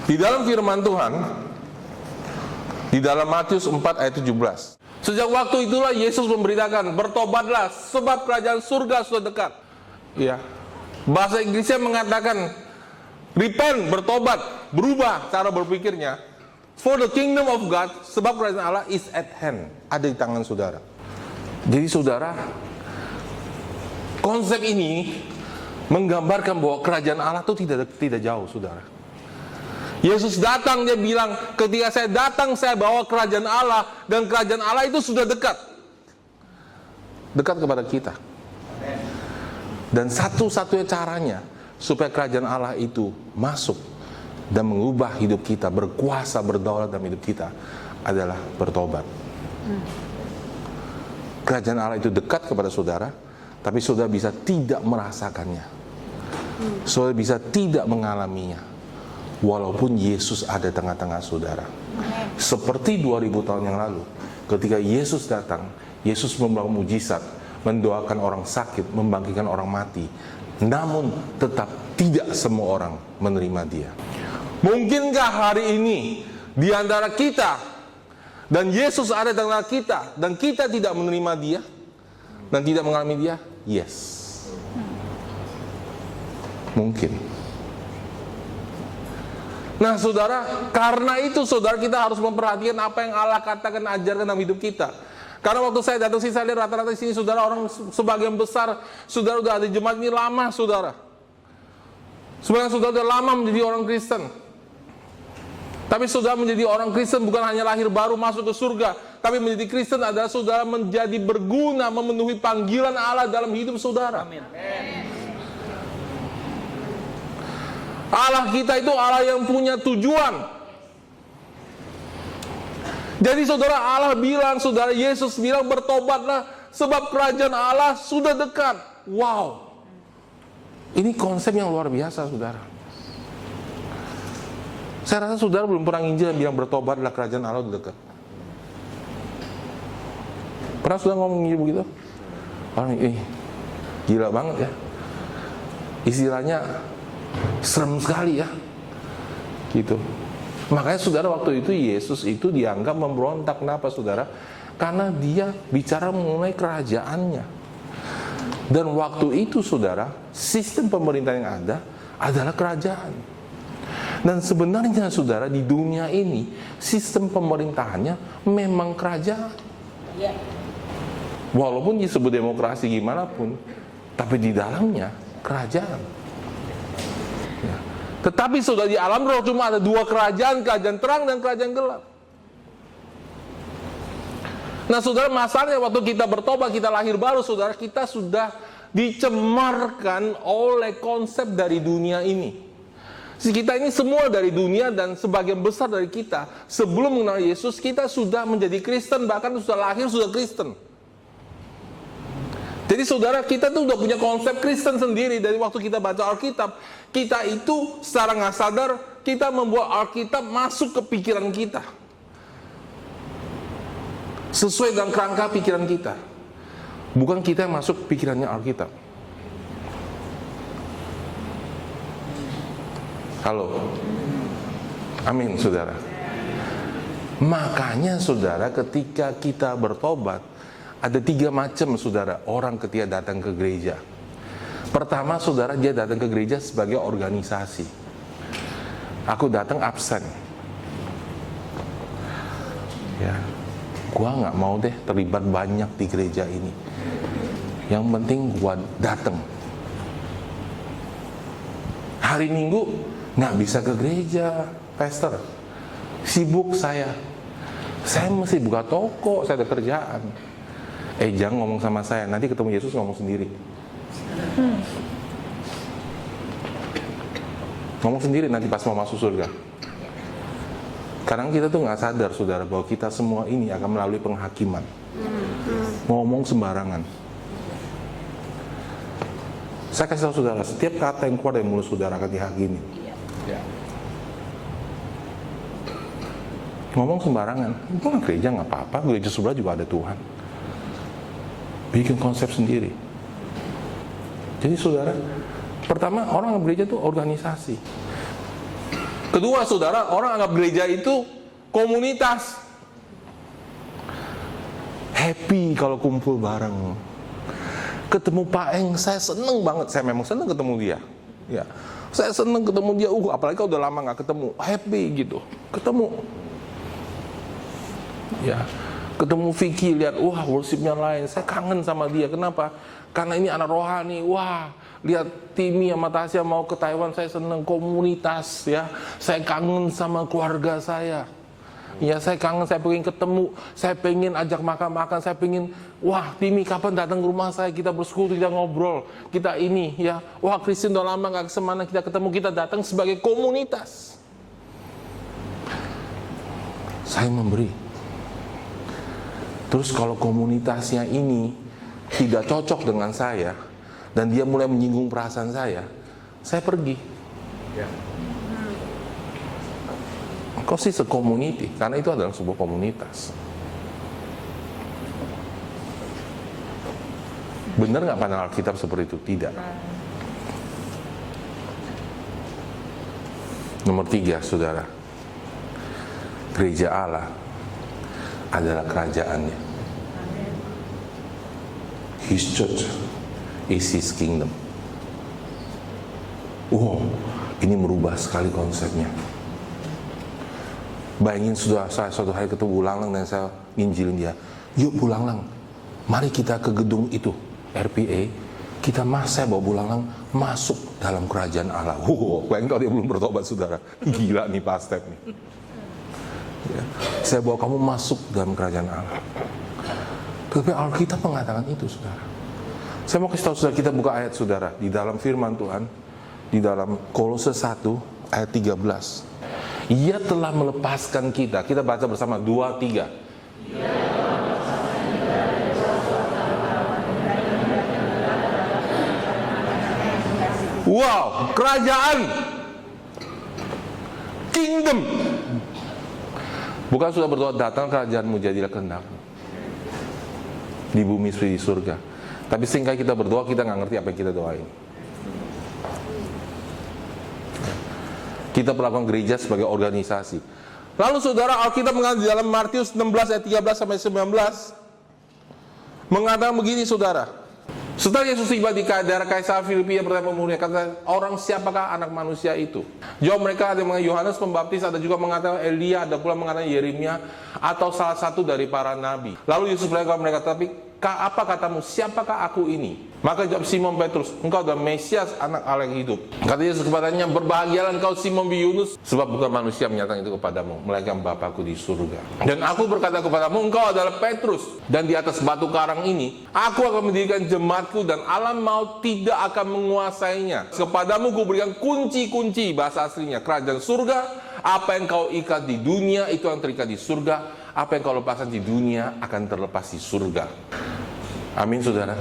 Di dalam firman Tuhan, di dalam Matius 4 ayat 17. Sejak waktu itulah Yesus memberitakan, bertobatlah sebab kerajaan surga sudah dekat. Ya. Bahasa Inggrisnya mengatakan, repent, bertobat, berubah cara berpikirnya. For the kingdom of God, sebab kerajaan Allah is at hand, ada di tangan saudara. Jadi saudara, konsep ini menggambarkan bahwa kerajaan Allah itu tidak jauh, saudara. Yesus datang, dia bilang, ketika saya datang, saya bawa kerajaan Allah, dan kerajaan Allah itu sudah dekat. Dekat kepada kita. Dan satu-satunya caranya, supaya kerajaan Allah itu masuk, dan mengubah hidup kita, berkuasa, berdaulat dalam hidup kita, adalah bertobat. Kerajaan Allah itu dekat kepada saudara, tapi saudara bisa tidak merasakannya. Saudara bisa tidak mengalaminya. Walaupun Yesus ada tengah-tengah saudara. Seperti 2000 tahun yang lalu, ketika Yesus datang, Yesus membawa mujizat, mendoakan orang sakit, membangkitkan orang mati. Namun tetap tidak semua orang menerima dia. Mungkinkah hari ini di antara kita dan Yesus ada di antara kita dan kita tidak menerima dia dan tidak mengalami dia? Yes. Mungkin. Nah saudara, karena itu saudara, kita harus memperhatikan apa yang Allah katakan, ajarkan dalam hidup kita. Karena waktu saya datang sini, saya lihat rata-rata di sini saudara, orang sebagian besar saudara udah ada jemaat ini lama, saudara. Sebenarnya saudara udah lama menjadi orang Kristen. Tapi saudara menjadi orang Kristen bukan hanya lahir baru masuk ke surga, tapi menjadi Kristen adalah saudara menjadi berguna, memenuhi panggilan Allah dalam hidup saudara. Amin. Allah kita itu Allah yang punya tujuan. Jadi saudara, Allah bilang, saudara, Yesus bilang, bertobatlah sebab kerajaan Allah sudah dekat. Wow. Ini konsep yang luar biasa, saudara. Saya rasa saudara belum pernah nginjil yang bilang bertobatlah kerajaan Allah sudah dekat. Pernah saudara ngomong begitu? Orang gila banget ya. Istilahnya serem sekali ya, gitu. Makanya saudara, waktu itu Yesus itu dianggap memberontak. Kenapa saudara? Karena dia bicara mengenai kerajaannya. Dan waktu itu saudara, sistem pemerintahan yang ada adalah kerajaan. Dan sebenarnya saudara, di dunia ini sistem pemerintahannya memang kerajaan. Walaupun disebut demokrasi gimana pun, tapi di dalamnya kerajaan. Tetapi sudah di alam roh cuma ada dua kerajaan, kerajaan terang dan kerajaan gelap. Nah saudara, masalahnya waktu kita bertobat, kita lahir baru, saudara, kita sudah dicemarkan oleh konsep dari dunia ini. Kita ini semua dari dunia, dan sebagian besar dari kita sebelum mengenal Yesus, kita sudah menjadi Kristen, bahkan sudah lahir sudah Kristen. Jadi saudara, kita tuh udah punya konsep Kristen sendiri. Dari waktu kita baca Alkitab, kita itu secara nggak sadar, kita membuat Alkitab masuk ke pikiran kita, sesuai dengan kerangka pikiran kita. Bukan kita yang masuk pikirannya Alkitab. Halo. Amin, saudara. Makanya saudara, ketika kita bertobat, ada 3 macam saudara orang ketika datang ke gereja. Pertama saudara, dia datang ke gereja sebagai organisasi. Aku datang absen. Ya, gua nggak mau deh terlibat banyak di gereja ini. Yang penting gua datang. Hari Minggu nggak bisa ke gereja, pastor. Sibuk saya. Saya mesti buka toko, saya ada kerjaan. Jangan ngomong sama saya, nanti ketemu Yesus ngomong sendiri. Ngomong sendiri nanti pas mau masuk surga. Kadang kita tuh nggak sadar saudara, bahwa kita semua ini akan melalui penghakiman. Ngomong sembarangan. Saya kasih tahu saudara, setiap kata yang keluar dari mulut saudara akan dihakimi. Ngomong sembarangan, gue gereja nggak apa-apa, gereja sebelah juga ada Tuhan. Bikin konsep sendiri. Jadi saudara, pertama orang gereja itu organisasi. Kedua, saudara, orang anggap gereja itu komunitas. Happy kalau kumpul bareng. Ketemu Pak Eng, saya seneng banget. Saya memang seneng ketemu dia. Ya, saya seneng ketemu dia. Apalagi kalau udah lama nggak ketemu, happy gitu. Ketemu. Ya, ketemu Vicky, lihat, wah worshipnya lain. Saya kangen sama dia. Kenapa? Karena ini anak rohani. Wah, lihat Timmy sama Tasya mau ke Taiwan, saya seneng. Komunitas, ya. Saya kangen sama keluarga saya. Ya, saya kangen, saya pengen ketemu, saya pengen ajak makan-makan, saya pengen, wah Timmy kapan datang ke rumah saya, kita bersekutu, kita ngobrol, kita ini, ya. Wah Kristen udah lama gak kesemana, kita ketemu, kita datang sebagai komunitas. Saya memberi. Terus kalau komunitasnya ini tidak cocok dengan saya, dan dia mulai menyinggung perasaan saya pergi. Ya. Kok sih se-community? Karena itu adalah sebuah komunitas. Benar nggak pandangan Alkitab seperti itu? Tidak. Nomor 3, saudara. Gereja Allah adalah kerajaannya. His church is His kingdom. Wow, ini merubah sekali konsepnya. Bayangin saya suatu hari ketemu Bulang Lang dan saya nginjilin dia. Yuk Bulang Lang, mari kita ke gedung itu, RPA. Saya bawa Bulang Lang masuk dalam kerajaan Allah. Bayangin kalau dia belum bertobat, saudara. Gila nih Pak Step nih. Ya, saya bawa kamu masuk dalam kerajaan Allah. Tapi Alkitab mengatakan itu, saudara. Saya mau kasih tahu saudara, kita buka ayat, saudara, di dalam firman Tuhan, di dalam Kolose 1 ayat 13. Ia telah melepaskan kita. Kita baca bersama 2, 3. Wow, kerajaan, kingdom. Bukan sudah berdoa, datang kerajaanmu, jadilah kehendakmu di bumi seperti di surga. Tapi seringkali kita berdoa, kita nggak ngerti apa yang kita doain. Kita perlakukan gereja sebagai organisasi. Lalu saudara, Alkitab mengatakan di dalam Matius 16 ayat 13 sampai 19 mengatakan begini, saudara. Setelah Yesus tiba di daerah Kaisar Filipi, yang pertama memulai kata, orang siapakah anak manusia itu? Jawab mereka, ada yang mengatakan Yohanes Pembaptis, ada juga mengatakan Elia, ada pula mengatakan Yeremia atau salah satu dari para nabi. Lalu Yesus berkata kepada mereka, tapi apa katamu, siapakah aku ini? Maka jawab Simon Petrus, engkau adalah Mesias, anak Allah yang hidup. Kata Yesus kepadanya, berbahagialah engkau Simon bin Yunus, sebab bukan manusia menyatakan itu kepadamu, melainkan Bapakku di surga. Dan aku berkata kepadamu, engkau adalah Petrus, dan di atas batu karang ini aku akan mendirikan jemaatku, dan alam maut tidak akan menguasainya. Kepadamu kuberikan kunci-kunci, bahasa aslinya kerajaan surga. Apa yang kau ikat di dunia, itu yang terikat di surga. Apa yang kau lepaskan di dunia akan terlepas di surga. Amin, saudara.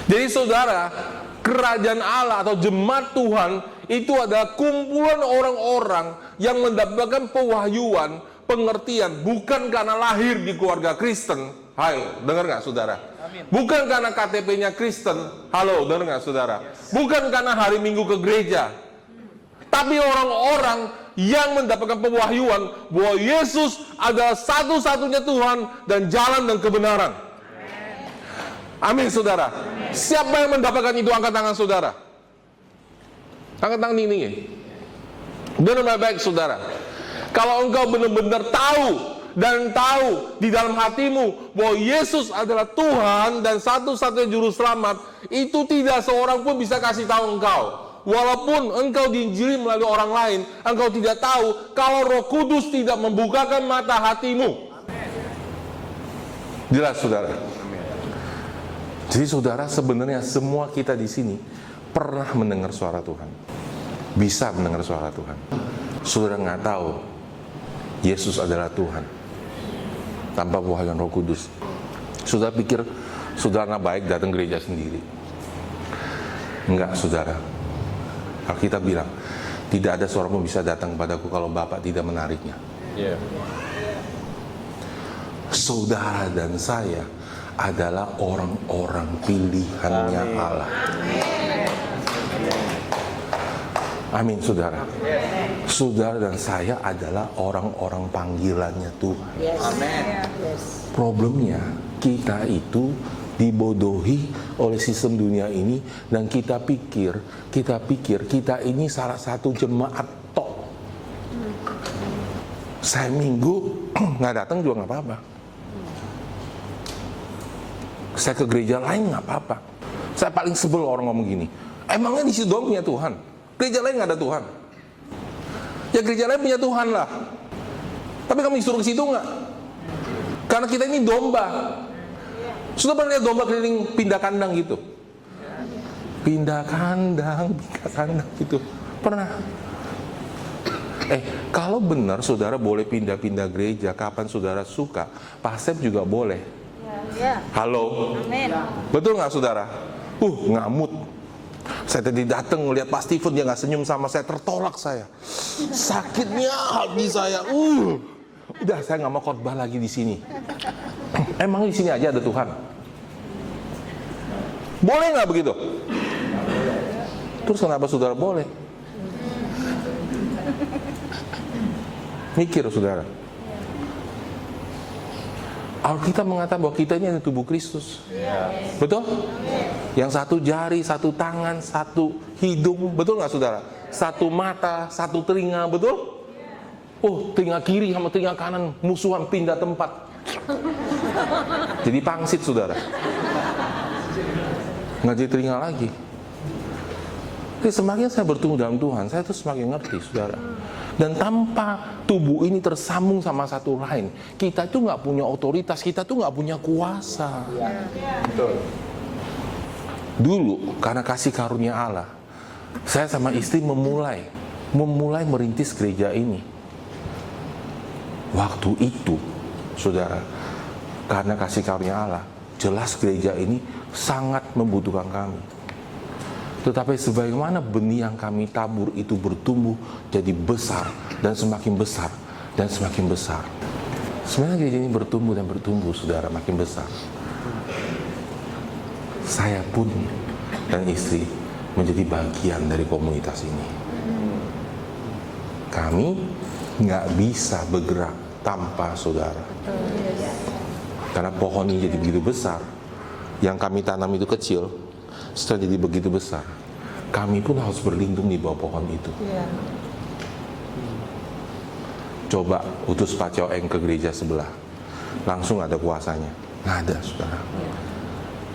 Jadi saudara, kerajaan Allah atau jemaat Tuhan itu adalah kumpulan orang-orang yang mendapatkan pewahyuan, pengertian, bukan karena lahir di keluarga Kristen. Hai, dengar nggak saudara? Amin. Bukan karena KTP-nya Kristen. Halo, dengar nggak saudara? Yes. Bukan karena hari Minggu ke gereja. Tapi orang-orang yang mendapatkan pewahyuan bahwa Yesus adalah satu-satunya Tuhan dan jalan dan kebenaran. Amin, saudara. Siapa yang mendapatkan itu? Angkat tangan saudara. Angkat tangan ini. Dengar baik saudara. Kalau engkau benar-benar tahu dan tahu di dalam hatimu bahwa Yesus adalah Tuhan dan satu-satunya juru selamat, itu tidak seorang pun bisa kasih tahu engkau. Walaupun engkau diinjili melalui orang lain, engkau tidak tahu kalau Roh Kudus tidak membukakan mata hatimu. Jelas saudara. Jadi saudara, sebenarnya semua kita di sini pernah mendengar suara Tuhan. Bisa mendengar suara Tuhan. Saudara nggak tahu Yesus adalah Tuhan tanpa pewahyuan Roh Kudus. Saudara pikir saudara baik datang gereja sendiri. Enggak, saudara. Alkitab bilang, tidak ada seorang pun bisa datang kepadaku kalau Bapa tidak menariknya. Yeah. Saudara dan saya adalah orang-orang pilihannya Allah. Amin, saudara. Saudara dan saya adalah orang-orang panggilannya Tuhan. Amin. Problemnya, kita itu dibodohi oleh sistem dunia ini, dan kita pikir kita ini salah satu jemaat tok. Saya minggu nggak datang juga nggak apa-apa. Saya ke gereja lain nggak apa-apa. Saya paling sebel orang ngomong gini. Emangnya di situ doang punya Tuhan? Gereja lain nggak ada Tuhan? Ya gereja lain punya Tuhan lah. Tapi kamu disuruh ke situ nggak? Karena kita ini domba. Sudah pernah lihat domba keliling pindah kandang gitu? Pindah kandang gitu. Pernah? Kalau benar saudara boleh pindah-pindah gereja kapan saudara suka, Pasep juga boleh. Halo? Amin. Betul nggak saudara? Ngamut. Saya tadi datang ngeliat Pak Steven, dia nggak senyum sama saya, tertolak saya. Sakitnya hati saya. Udah, saya nggak mau khotbah lagi di sini. Emang di sini aja ada Tuhan? Boleh nggak begitu? Terus kenapa saudara boleh? Mikir saudara. Alkitab mengatakan bahwa kita ini adalah tubuh Kristus. Betul? Yang satu jari, satu tangan, satu hidung, betul nggak saudara? Satu mata, satu telinga, betul? Telinga kiri sama telinga kanan musuhan, pindah tempat. Jadi pangsit saudara. Nggak jadi telinga lagi. Jadi semakin saya bertumbuh dalam Tuhan, saya tuh semakin ngerti saudara. Dan tanpa tubuh ini tersambung sama satu lain, kita itu nggak punya otoritas, kita tuh nggak punya kuasa. Betul. Dulu karena kasih karunia Allah, saya sama istri memulai merintis gereja ini. Waktu itu, saudara, karena kasih karunia Allah, jelas gereja ini sangat membutuhkan kami. Tetapi sebagaimana benih yang kami tabur itu bertumbuh jadi besar dan semakin besar dan semakin besar. Sebenarnya gereja ini bertumbuh dan bertumbuh, saudara, makin besar. Saya pun dan istri menjadi bagian dari komunitas ini. Kami nggak bisa bergerak tanpa saudara. Karena pohon ini jadi begitu besar, yang kami tanam itu kecil, setelah jadi begitu besar, kami pun harus berlindung di bawah pohon itu. Coba utus Pak Coeng ke gereja sebelah, langsung ada kuasanya? Nggak ada, saudara.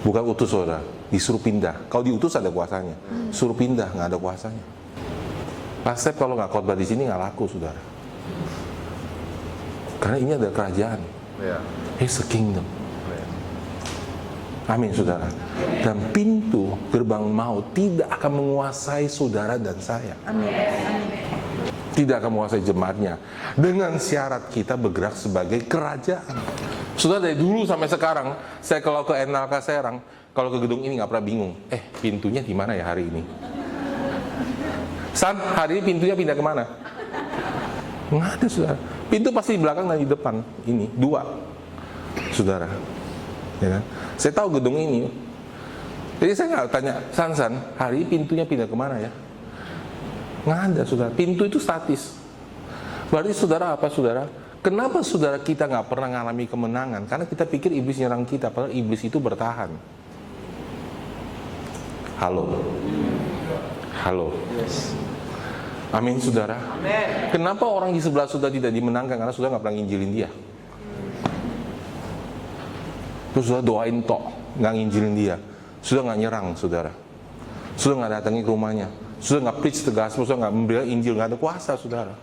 Bukan utus saudara, disuruh pindah. Kalau diutus ada kuasanya, suruh pindah nggak ada kuasanya. Pasep kalau nggak khotbah di sini nggak laku, saudara. Karena ini ada kerajaan. It's a kingdom. Amin, saudara. Dan pintu gerbang maut tidak akan menguasai saudara dan saya. Amin. Tidak akan menguasai jemaatnya. Dengan syarat kita bergerak sebagai kerajaan. Saudara, dari dulu sampai sekarang, saya kalau ke NLK Serang, kalau ke gedung ini nggak pernah bingung. Pintunya di mana ya hari ini? San, hari ini pintunya pindah kemana? Nggak ada, saudara. Pintu pasti di belakang dan di depan. Ini, 2. Saudara. Ya kan? Saya tahu gedung ini. Jadi saya nggak tanya, San, hari ini pintunya pindah kemana ya? Nggak ada, saudara. Pintu itu statis. Berarti saudara apa, saudara? Kenapa saudara kita nggak pernah mengalami kemenangan? Karena kita pikir iblis nyerang kita, padahal iblis itu bertahan. Halo. Amin, saudara. Kenapa orang di sebelah saudara tidak dimenangkan? Karena saudara nggak pernah nginjilin dia. Terus saudara doain tok, nggak nginjilin dia. Sudah nggak nyerang, saudara. Sudah nggak datangi ke rumahnya. Sudah nggak preach the gospel, sudah nggak membela Injil, nggak ada kuasa, saudara.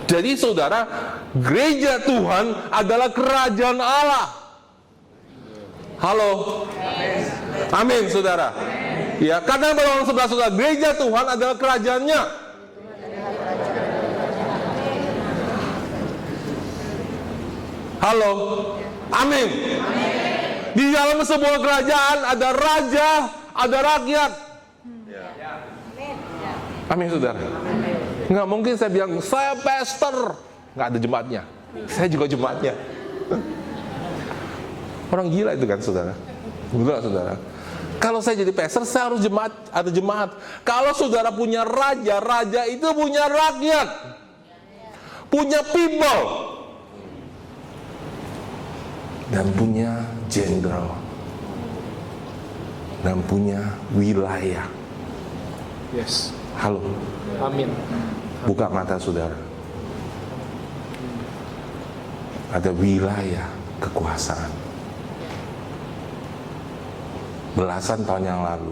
Jadi saudara, gereja Tuhan adalah kerajaan Allah. Halo. Amin, saudara. Ya, karena orang sebelah saudara, gereja Tuhan adalah kerajaannya. Halo. Amin. Di dalam sebuah kerajaan ada raja, ada rakyat. Amin, saudara. Nggak mungkin saya bilang, saya pastor. Nggak ada jemaatnya. Saya juga jemaatnya. Orang gila itu kan, saudara. Betul, saudara. Kalau saya jadi pastor, saya harus ada jemaat. Kalau saudara punya raja, raja itu punya rakyat, punya people, dan punya jenderal, dan punya wilayah. Yes. Halo. Amin. Buka mata saudara. Ada wilayah kekuasaan. Belasan tahun yang lalu,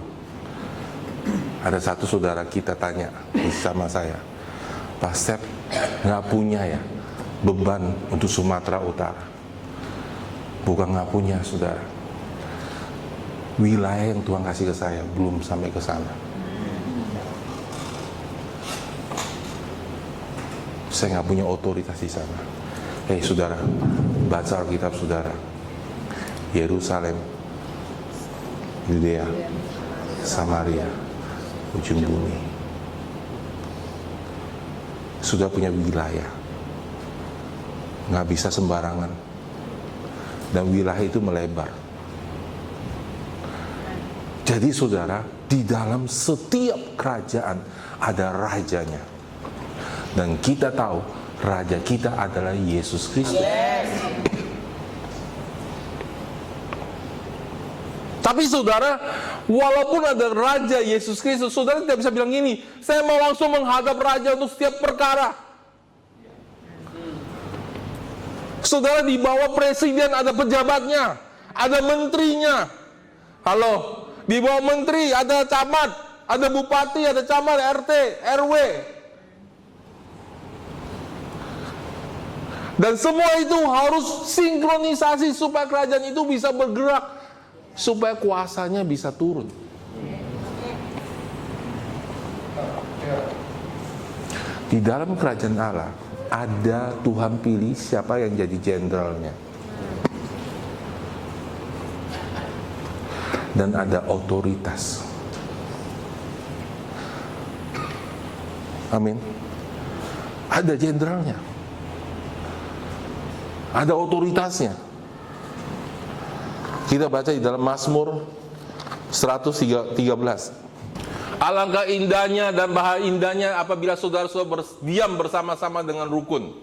ada satu saudara kita tanya sama saya, Pak Step, nggak punya ya beban untuk Sumatera Utara? Bukan nggak punya, saudara. Wilayah yang Tuhan kasih ke saya belum sampai ke sana. Saya nggak punya otoritas di sana. Hei saudara, baca Alkitab saudara. Yerusalem, Yudea, Samaria, ujung bumi, sudah punya wilayah. Nggak bisa sembarangan. Dan wilayah itu melebar. Jadi saudara, di dalam setiap kerajaan ada rajanya. Dan kita tahu raja kita adalah Yesus Kristus. Tapi saudara, walaupun ada raja Yesus Kristus, saudara tidak bisa bilang gini, saya mau langsung menghadap raja untuk setiap perkara. Saudara, di bawah presiden ada pejabatnya, ada menterinya. Halo, di bawah menteri ada camat, ada bupati, ada camat, RT, RW. Dan semua itu harus sinkronisasi supaya kerajaan itu bisa bergerak, supaya kuasanya bisa turun. Di dalam kerajaan Allah ada Tuhan pilih siapa yang jadi jenderalnya. Dan ada otoritas. Amin. Ada jenderalnya. Ada otoritasnya. Kita baca di dalam Mazmur 113. Alangkah indahnya dan bahagia indahnya apabila saudara-saudara berdiam bersama-sama dengan rukun.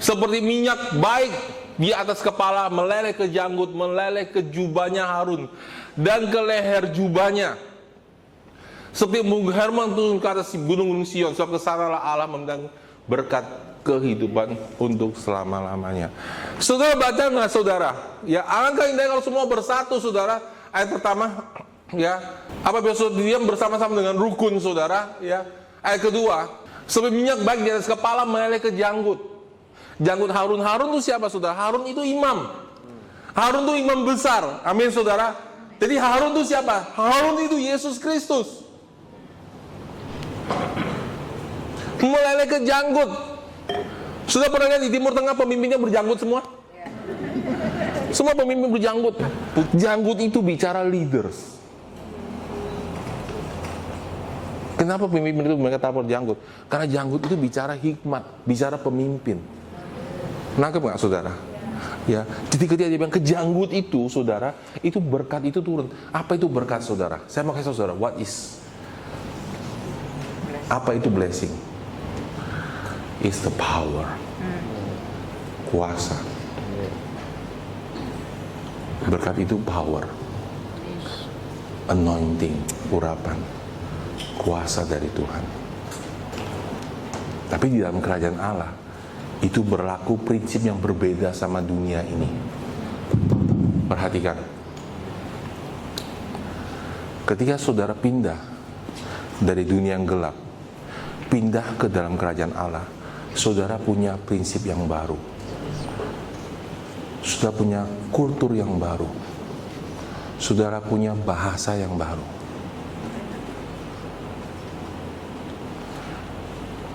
Seperti minyak baik di atas kepala, meleleh ke janggut, meleleh ke jubahnya Harun, dan ke leher jubahnya. Seperti embun Hermon turun ke atas gunung-gunung Sion, sebab kesanalah Allah memandang berkat kehidupan untuk selama-lamanya. Saudara baca nggak saudara? Ya, alangkah indahnya kalau semua bersatu saudara. Ayat pertama, ya, apabila saudara diam bersama-sama dengan rukun saudara, ya. Ayat kedua, seperti minyak baik di atas kepala meleleh ke janggut. Janggut Harun. Harun itu siapa saudara? Harun itu imam. Harun itu imam besar. Amin saudara. Jadi Harun itu siapa? Harun itu Yesus Kristus. Meleleh ke janggut. Sudah pernah lihat di Timur Tengah pemimpinnya berjanggut semua? Semua pemimpin berjanggut. Janggut itu bicara leaders. Kenapa pemimpin itu mereka taruh janggut? Karena janggut itu bicara hikmat, bicara pemimpin. Nangkep nggak saudara? Ya, ketika dia bilang ke janggut itu, saudara, itu berkat itu turun. Apa itu berkat saudara? Saya mau kasih saudara, what is? Apa itu blessing? It's the power. Kuasa. Berkat itu power. Anointing, urapan. Kuasa dari Tuhan. Tapi di dalam kerajaan Allah itu berlaku prinsip yang berbeda sama dunia ini. Perhatikan. Ketika saudara pindah dari dunia yang gelap, pindah ke dalam kerajaan Allah, saudara punya prinsip yang baru. Saudara punya kultur yang baru. Saudara punya bahasa yang baru.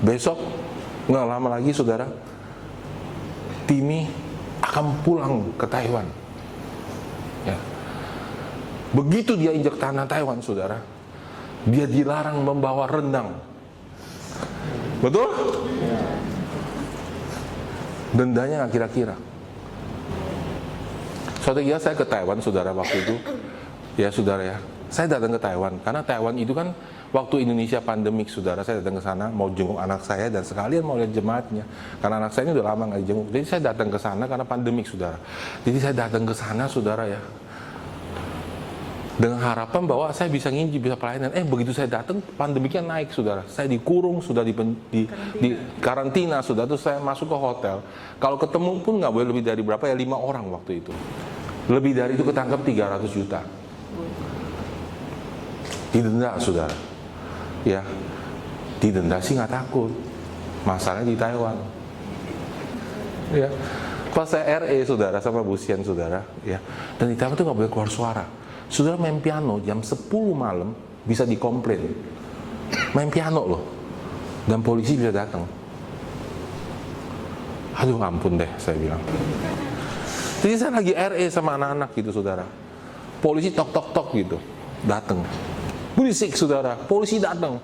Besok, nggak lama lagi saudara, Timmy akan pulang ke Taiwan. Ya. Begitu dia injak tanah Taiwan, saudara, dia dilarang membawa rendang. Betul? Dendanya nggak kira-kira. Suatu ketika saya ke Taiwan, saudara, waktu itu Ya saudara ya, saya datang ke Taiwan karena Taiwan itu kan waktu Indonesia pandemik saudara, saya datang ke sana mau jenguk anak saya dan sekalian mau lihat jemaatnya karena anak saya ini udah lama nggak dijenguk. Jadi saya datang ke sana karena pandemik saudara. Jadi saya datang ke sana saudara ya, dengan harapan bahwa saya bisa nginji, bisa pelayanan. Begitu saya datang pandemiknya naik saudara, saya dikurung, sudah di karantina sudah, terus saya masuk ke hotel. Kalau ketemu pun nggak boleh lebih dari berapa ya, 5 orang waktu itu. Lebih dari itu ketangkap 300 juta. Didenda saudara, ya didenda sih nggak takut, masalahnya di Taiwan, ya. Pas saya RE saudara sama Bu Sian saudara, ya, dan di Taiwan tuh nggak boleh keluar suara. Saudara main piano jam 10 malam bisa dikomplain, main piano loh, dan polisi bisa datang. Aduh ampun deh saya bilang. Jadi saya lagi RE sama anak-anak gitu saudara, polisi tok tok tok gitu datang. Berisik saudara, polisi datang,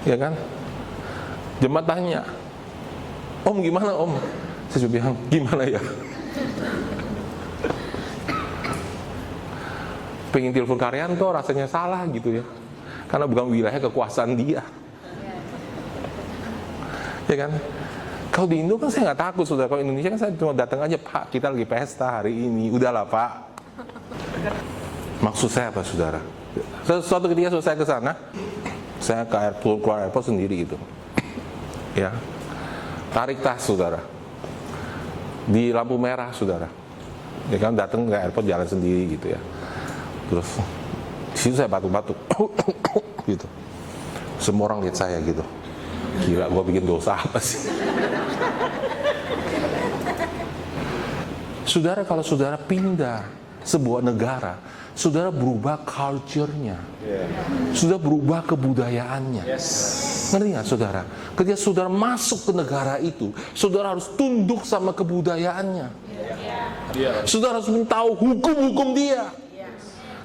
ya kan? Jemaat tanya, Om gimana Om? Saya bilang gimana ya? Pengen telepon Karyanto rasanya salah gitu ya, karena bukan wilayah kekuasaan dia, ya kan? Kalau di Indo kan saya nggak takut saudara. Kalau Indonesia kan saya cuma datang aja, Pak kita lagi pesta hari ini, udahlah Pak. Maksud saya apa saudara? Suatu ketika selesai ke sana, saya ke airport, keluar airport sendiri gitu, ya, tarik tas saudara, di lampu merah saudara, ya kan, datang ke airport jalan sendiri gitu ya, terus di situ saya batuk-batuk, gitu, semua orang lihat saya gitu, gila gue bikin dosa apa sih? Saudara kalau saudara pindah sebuah negara, saudara berubah culture-nya, sudah berubah kebudayaannya. Ngerti nggak saudara? Ketika saudara masuk ke negara itu, saudara harus tunduk sama kebudayaannya. Saudara harus tahu hukum-hukum dia.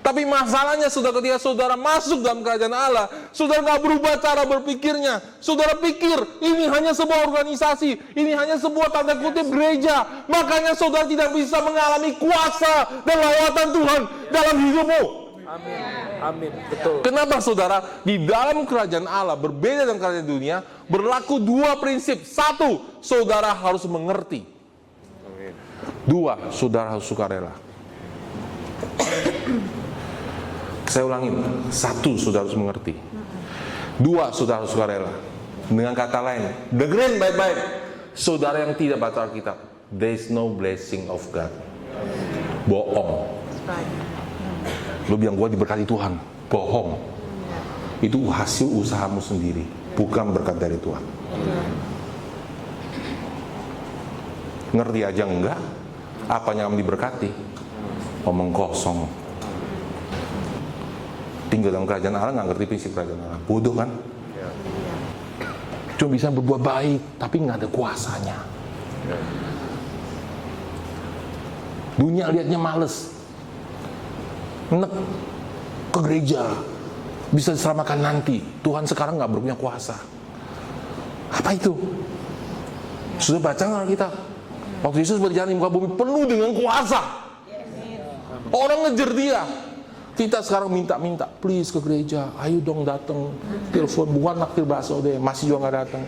Tapi masalahnya saudara, ketika saudara masuk dalam kerajaan Allah, saudara nggak berubah cara berpikirnya. Saudara pikir ini hanya sebuah organisasi, ini hanya sebuah tanda kutip gereja. Makanya saudara tidak bisa mengalami kuasa dan lawatan Tuhan dalam hidupmu. Amin. Amin. Betul. Kenapa saudara? Di dalam kerajaan Allah berbeda dengan kerajaan dunia, berlaku 2 prinsip. 1, saudara harus mengerti. 2, saudara harus sukarela. Saya ulangin, 1, saudara harus mengerti. 2, saudara harus sukarela. Dengan kata lain, dengerin baik-baik, saudara yang tidak baca Alkitab, there is no blessing of God. Bohong. Lu bilang gua diberkati Tuhan, bohong. Itu hasil usahamu sendiri, bukan berkat dari Tuhan. Ngerti aja enggak? Apanya kamu diberkati? Omong kosong. Tinggal dalam kerajaan Allah nggak ngerti prinsip kerajaan Allah, bodoh kan? Cuma bisa berbuat baik, tapi nggak ada kuasanya. Dunia lihatnya males, enek ke gereja, bisa diselamatkan nanti. Tuhan sekarang nggak berpunya kuasa. Apa itu? Sudah baca nggak kita? Waktu Yesus berjalan di muka bumi penuh dengan kuasa. Orang ngejar dia. Kita sekarang minta-minta, please ke gereja, ayo dong datang, telepon, bukan naktir bakso deh, masih juga nggak datang.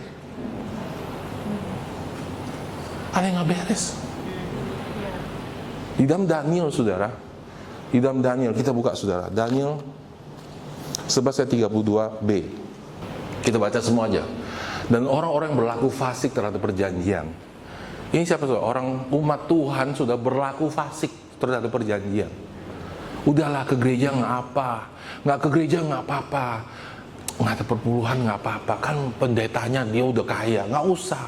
Ada yang nggak beres. Di dalam Daniel, saudara, di dalam Daniel, kita buka saudara, Daniel 11:32b, kita baca semua aja. Dan orang-orang yang berlaku fasik terhadap perjanjian. Ini siapa saudara? Orang umat Tuhan sudah berlaku fasik terhadap perjanjian. Udahlah ke gereja nggak apa, nggak ke gereja nggak apa-apa, nggak ada perpuluhan nggak apa-apa, kan pendetanya dia udah kaya, nggak usah.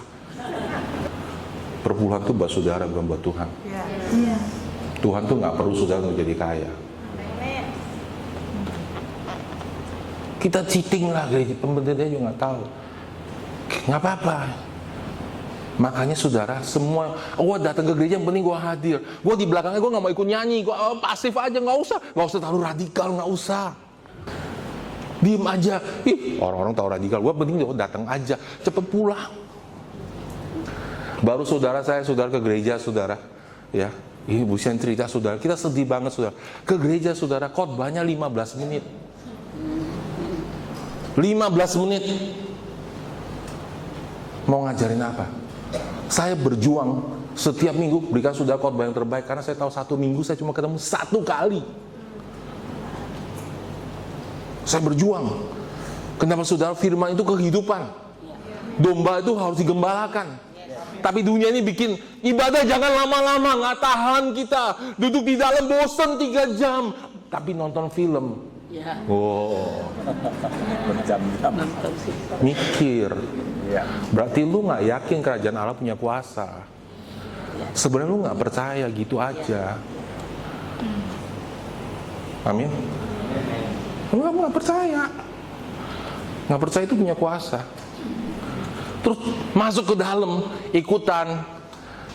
Perpuluhan tuh buat saudara, bukan buat Tuhan. Tuhan tuh nggak perlu saudara untuk jadi kaya. Kita cheating lah, gereja pendetanya juga nggak tahu, nggak apa-apa. Makanya saudara, semua, gua datang ke gereja yang penting gua hadir. Gua di belakangnya gua nggak mau ikut nyanyi, gua pasif aja, nggak usah terlalu radikal, nggak usah. Diem aja. Orang-orang tahu radikal, gua penting gua datang aja, cepet pulang. Baru saudara saya, saudara ke gereja, saudara, ya, Ini Bu Sian cerita saudara, kita sedih banget saudara. Ke gereja saudara, khotbahnya 15 menit. 15 menit. Mau ngajarin apa? Saya berjuang setiap minggu berikan saudara khotbah yang terbaik, karena saya tahu 1 minggu saya cuma ketemu 1 kali. Saya berjuang. Kenapa saudara? Firman itu kehidupan. Domba itu harus digembalakan. Tapi dunia ini bikin ibadah jangan lama-lama, nggak tahan kita. Duduk di dalam bosan 3 jam. Tapi nonton film. Oh, Berjam-jam. mikir. Ya. Berarti lu nggak yakin kerajaan Allah punya kuasa. Sebenarnya lu nggak percaya gitu aja. Amin. Lu nggak percaya. Nggak percaya itu punya kuasa. Terus masuk ke dalam, ikutan.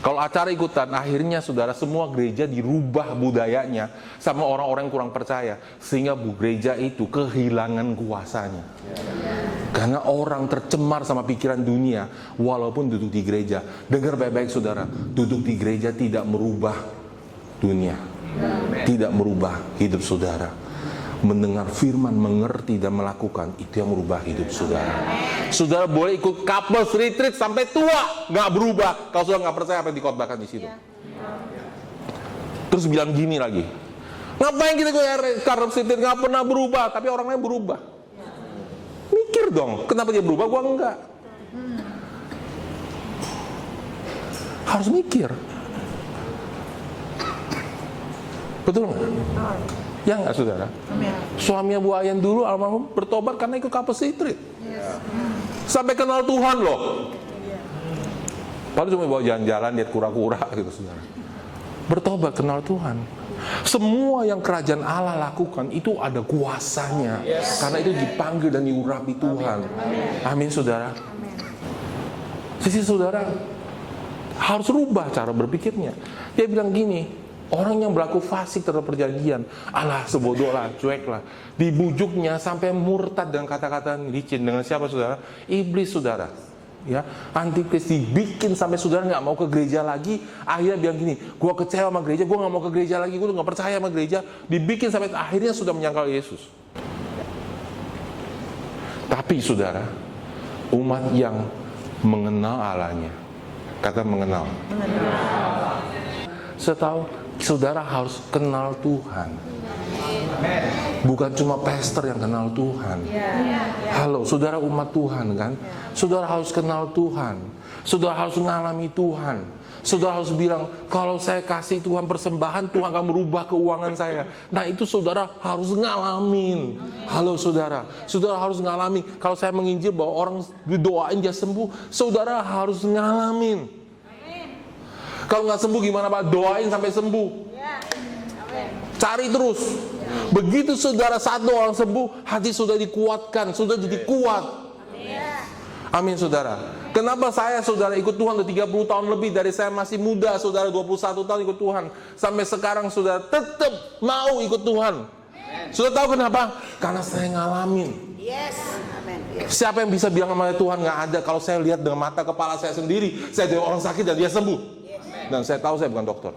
Kalau acara ikutan, akhirnya saudara semua gereja dirubah budayanya sama orang-orang yang kurang percaya. Sehingga gereja itu kehilangan kuasanya. Karena orang tercemar sama pikiran dunia walaupun duduk di gereja. Dengar baik-baik saudara, duduk di gereja tidak merubah dunia. Tidak merubah hidup saudara. Mendengar firman, mengerti dan melakukan, itu yang merubah hidup saudara. Saudara boleh ikut couples retreat sampai tua, nggak berubah. Kalau saudara nggak percaya apa yang dikhotbahkan di situ. Terus bilang gini lagi, ngapain kita ikut couples retreat nggak pernah berubah, tapi orang lain berubah. Mikir dong, kenapa dia berubah, gua enggak? Harus mikir. Betul nggak? Ya nggak saudara? Suaminya Bu Ayan dulu almarhum bertobat karena ikut couples retreat. Sampai kenal Tuhan loh. Padahal cuma bawa jalan-jalan, lihat kura-kura gitu saudara. Bertobat, kenal Tuhan. Semua yang kerajaan Allah lakukan itu ada kuasanya. Karena itu dipanggil dan diurapi Tuhan. Amin saudara. Sisi saudara harus rubah cara berpikirnya. Dia bilang gini, orang yang berlaku fasik terhadap perjanjian, alah sebodoh lah, cuek lah. Dibujuknya sampai murtad dengan kata-kata licin. Dengan siapa saudara? Iblis saudara. Ya, antikris dibikin sampai saudara nggak mau ke gereja lagi. Akhirnya bilang gini, gua kecewa sama gereja, gua nggak mau ke gereja lagi, gua nggak percaya sama gereja. Dibikin sampai akhirnya sudah menyangkal Yesus. Tapi saudara, umat yang mengenal Allahnya, kata mengenal. Setahu saudara harus kenal Tuhan. Bukan cuma pastor yang kenal Tuhan. Halo, saudara umat Tuhan kan? Saudara harus kenal Tuhan. Saudara harus mengalami Tuhan. Saudara harus bilang, kalau saya kasih Tuhan persembahan, Tuhan akan merubah keuangan saya. Nah itu saudara harus ngalamin. Halo saudara, saudara harus ngalamin. Kalau saya menginjil bahwa orang didoain dia sembuh, saudara harus ngalamin. Kalau nggak sembuh gimana Pak? Doain sampai sembuh. Cari terus. Begitu saudara satu orang sembuh, hati sudah dikuatkan, sudah jadi kuat. Amin saudara. Kenapa saya saudara ikut Tuhan udah 30 tahun lebih, dari saya masih muda saudara 21 tahun ikut Tuhan. Sampai sekarang saudara tetap mau ikut Tuhan. Sudah tahu kenapa? Karena saya ngalamin. Siapa yang bisa bilang sama Tuhan nggak ada? Kalau saya lihat dengan mata kepala saya sendiri, saya jadi orang sakit dan dia sembuh. Dan saya tahu saya bukan dokter.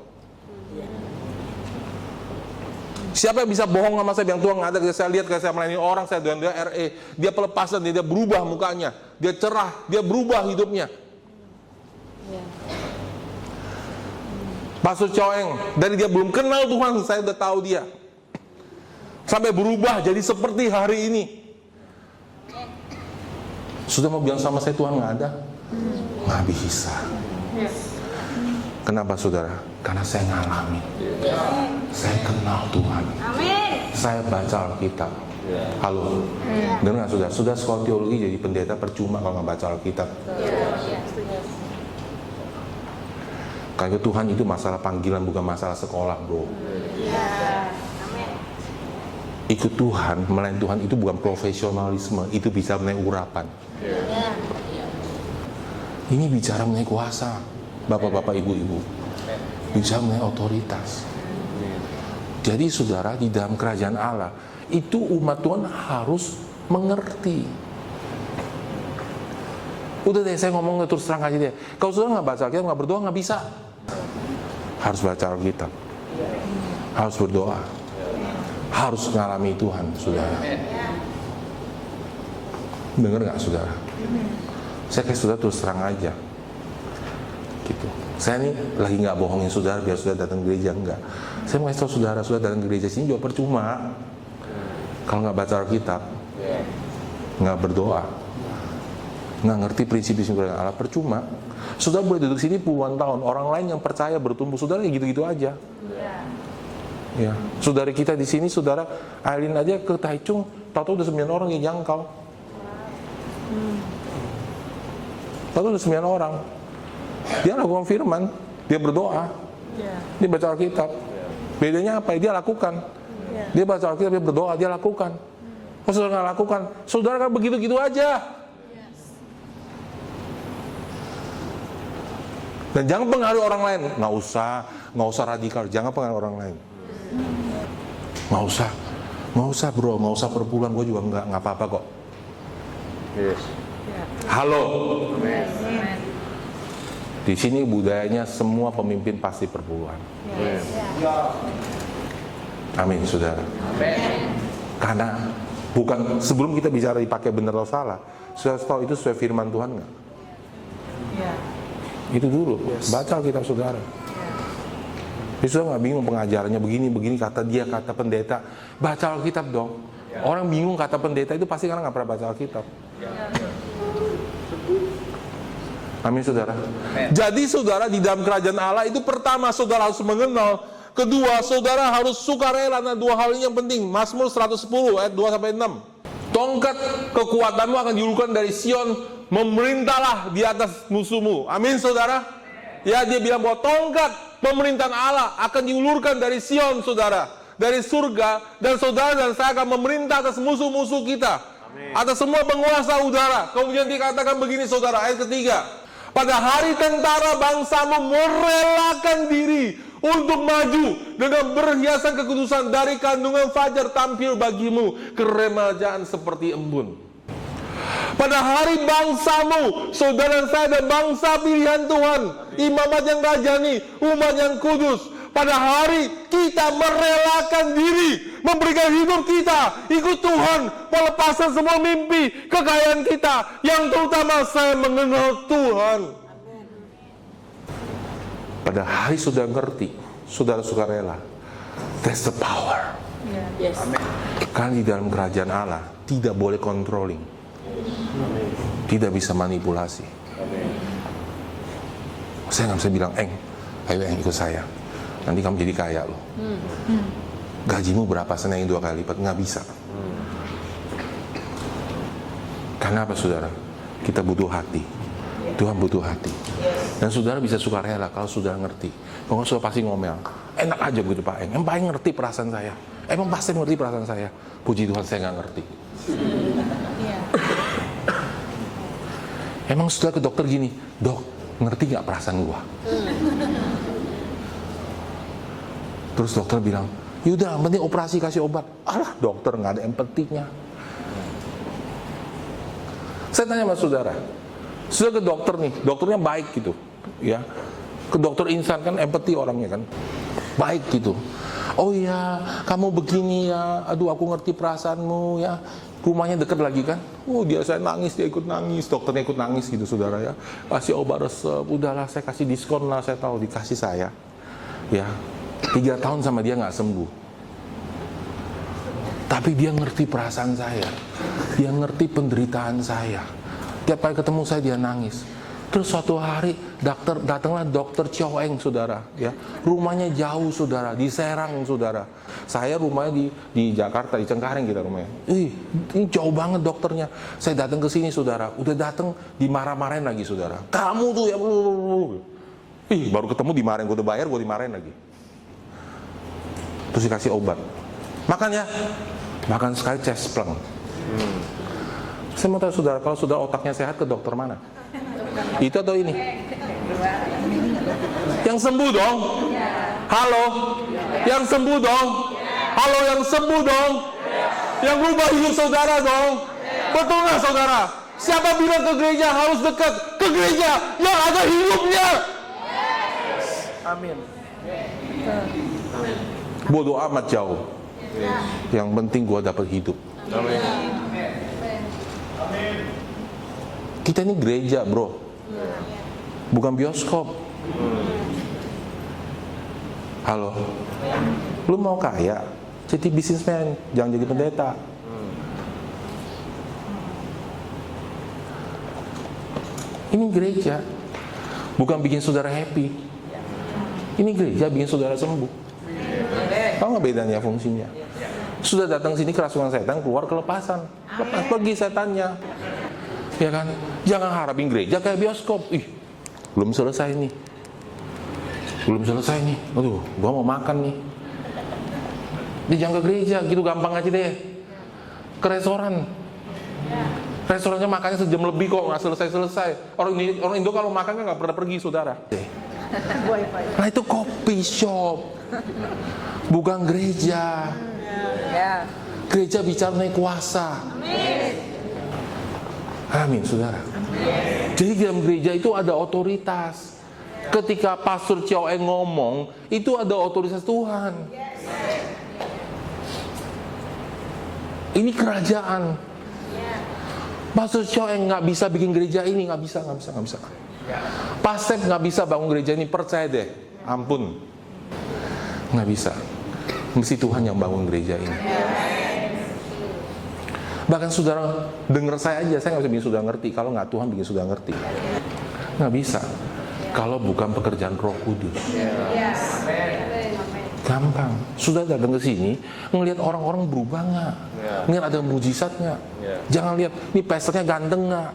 Siapa yang bisa bohong sama saya bilang Tuhan nggak ada? Saya lihat kayak saya melayani orang, saya dengan dia RE, dia pelepasan, dia berubah mukanya, dia cerah, dia berubah hidupnya. Pastor Choeng, dari dia belum kenal Tuhan, saya udah tahu dia. Sampai berubah jadi seperti hari ini. Sudah mau bilang sama saya Tuhan nggak ada? Nggak bisa. Kenapa saudara? Karena saya ngalamin. Saya kenal Tuhan. Saya baca Alkitab. Halo. Dengar saudara? Sudah sekolah teologi jadi pendeta percuma kalau nggak baca Alkitab. Karena Tuhan itu masalah panggilan, bukan masalah sekolah, bro. Ikut Tuhan, melayani Tuhan itu bukan profesionalisme, itu bisa mengenai urapan. Ini bicara mengenai kuasa, bapak-bapak, ibu-ibu. Bicara mengenai otoritas. Jadi saudara, di dalam kerajaan Allah, itu umat Tuhan harus mengerti. Udah deh, saya ngomong terus terang aja deh. Kalau saudara nggak baca Alkitab, nggak berdoa, nggak bisa. harus baca Alkitab, harus berdoa, harus mengalami Tuhan, saudara. Dengar nggak, saudara? Saya kayak saudara terus terang aja, gitu. Saya nih lagi nggak bohongin saudara biar saudara datang ke gereja, enggak. Saya mau kasih tahu saudara datang ke gereja sini juga percuma kalau nggak baca Alkitab, nggak berdoa, nggak ngerti prinsip-prinsip Allah, percuma. Saudara boleh duduk sini puluhan tahun, orang lain yang percaya bertumbuh, saudara ya gitu-gitu aja. Ya, saudara kita di sini, saudara Aileen aja ke Taichung, tahu-tahu udah 9 orang yang jangkau. Tahu-tahu udah 9 orang. Dia lakukan firman, dia berdoa, dia baca Alkitab. Bedanya apa? Dia lakukan. Dia baca Alkitab, dia berdoa, dia lakukan. Kalau saudara nggak lakukan, saudara kan begitu-gitu aja. Dan jangan pengaruhi orang lain. Nggak usah radikal. Jangan pengaruhi orang lain. Nggak usah bro, nggak usah per bulan. Gue juga nggak apa-apa kok. Yes. Halo. Di sini budayanya semua pemimpin pasti per bulan. Amin, saudara. Karena bukan sebelum kita bicara dipakai benar atau salah, saudara tahu itu sesuai firman Tuhan nggak? Itu dulu, baca Alkitab saudara. Jadi saudara nggak bingung pengajarannya begini kata dia, kata pendeta, baca Alkitab dong. Orang bingung kata pendeta itu pasti karena nggak pernah baca Alkitab. Amin, saudara. Jadi saudara di dalam kerajaan Allah itu pertama saudara harus mengenal, kedua saudara harus sukarela. Nah, dua hal ini yang penting. Mazmur 110 ayat 2-6. Tongkat kekuatanmu akan diulurkan dari Sion, memerintahlah di atas musuhmu. Amin, saudara. Ya, dia bilang bahwa tongkat pemerintahan Allah akan diulurkan dari Sion, saudara, dari surga, dan saudara dan saya akan memerintah atas musuh-musuh kita. Amin. Atas semua penguasa udara. Kemudian dikatakan begini, saudara, ayat ketiga. Pada hari tentara bangsamu merelakan diri untuk maju dengan berhiasan kekudusan, dari kandungan fajar tampil bagimu keremajaan seperti embun. Pada hari bangsamu, saudara saya dan bangsa pilihan Tuhan, imamat yang rajani, umat yang kudus. Pada hari kita merelakan diri, memberikan hidup kita ikut Tuhan, melepaskan semua mimpi, kekayaan kita, yang terutama saya mengenal Tuhan. Pada hari sudah ngerti, saudara sukarela. That's the power. Yes. Karena di dalam kerajaan Allah tidak boleh controlling, tidak bisa manipulasi. Saya nggak bisa bilang, ayo ikut saya, nanti kamu jadi kaya loh. Gajimu berapa, saya naikin 2 kali lipat, nggak bisa. Karena apa, saudara? Kita butuh hati. Tuhan butuh hati. Dan saudara bisa sukarela kalau saudara ngerti. Kalau saudara pasti ngomel, enak aja gitu Pak Eng, emang paling ngerti perasaan saya. Emang pasti ngerti perasaan saya. Puji Tuhan, saya nggak ngerti. Emang saudara ke dokter gini, dok, ngerti nggak perasaan gua? Terus dokter bilang, yaudah, penting operasi, kasih obat. Alah, dokter nggak ada empatinya. Saya tanya sama saudara, saudara ke dokter nih, dokternya baik gitu, ya. Ke dokter insan kan empati orangnya kan, baik gitu. Oh iya, kamu begini ya, aduh aku ngerti perasaanmu ya. Rumahnya dekat lagi kan, dia saya nangis, dia ikut nangis, dokternya ikut nangis gitu saudara ya. Kasih obat resep, udahlah saya kasih diskon lah, saya tahu dikasih saya. Ya, 3 tahun sama dia nggak sembuh. Tapi dia ngerti perasaan saya, dia ngerti penderitaan saya. Tiap kali ketemu saya dia nangis. Terus suatu hari datanglah dokter Choeng, saudara, ya. Rumahnya jauh, saudara, di Serang, saudara. Saya rumahnya di Jakarta, di Cengkareng kita rumahnya. Ini jauh banget dokternya. Saya datang ke sini, saudara. Udah datang dimarah-marahin lagi, saudara. Kamu tuh ya, baru ketemu dimarahin, gue udah bayar, gue dimarahin lagi. Terus dikasih obat. Makan ya, makan sekali cespleng. Saya mau tahu saudara, kalau saudara otaknya sehat ke dokter mana? Itu atau ini? Yang sembuh dong? Halo? Yang sembuh dong? Halo, yang sembuh dong? Yang berubah hidup saudara dong? Betul nggak saudara? Siapa bilang ke gereja harus dekat? Ke gereja yang ada hidupnya. Amin. Bodoh amat jauh. Yang penting gua dapat hidup. Amin. Kita ini gereja, bro. Bukan bioskop. Halo. Lu mau kaya? Jadi bisnismen, jangan jadi pendeta. Ini gereja. Bukan bikin saudara happy. Ini gereja bikin saudara sembuh. Tahu nggak bedanya fungsinya? Sudah datang sini kerasukan setan, keluar kelepasan. Lepas pergi setannya. Ya kan? Jangan harapin gereja kayak bioskop. Ih, belum selesai nih. Aduh, gua mau makan nih. Dia jangan ke gereja, gitu gampang aja deh. Ke restoran. Restorannya makannya sejam lebih kok, nggak selesai-selesai. Orang Indo kalau makan kan nggak pernah pergi, saudara. Nah itu coffee shop, bukan gereja. Gereja bicara mengenai kuasa. Amin, saudara. Jadi dalam gereja itu ada otoritas. Ketika Pastor Choe ngomong, itu ada otoritas Tuhan. Ini kerajaan. Pastor Choe nggak bisa bikin gereja ini, nggak bisa. Pastor nggak bisa bangun gereja ini, percaya deh, ampun, nggak bisa. Mesti Tuhan yang bangun gereja ini. Bahkan saudara dengar saya aja, saya nggak bisa bikin saudara ngerti. Kalau nggak Tuhan bikin saudara ngerti, nggak bisa. Kalau bukan pekerjaan Roh Kudus. Gampang. Sudah datang ke sini, ngelihat orang-orang berubah nggak? Ngelihat ada mujizat nggak? Jangan lihat, ini pastornya ganteng nggak?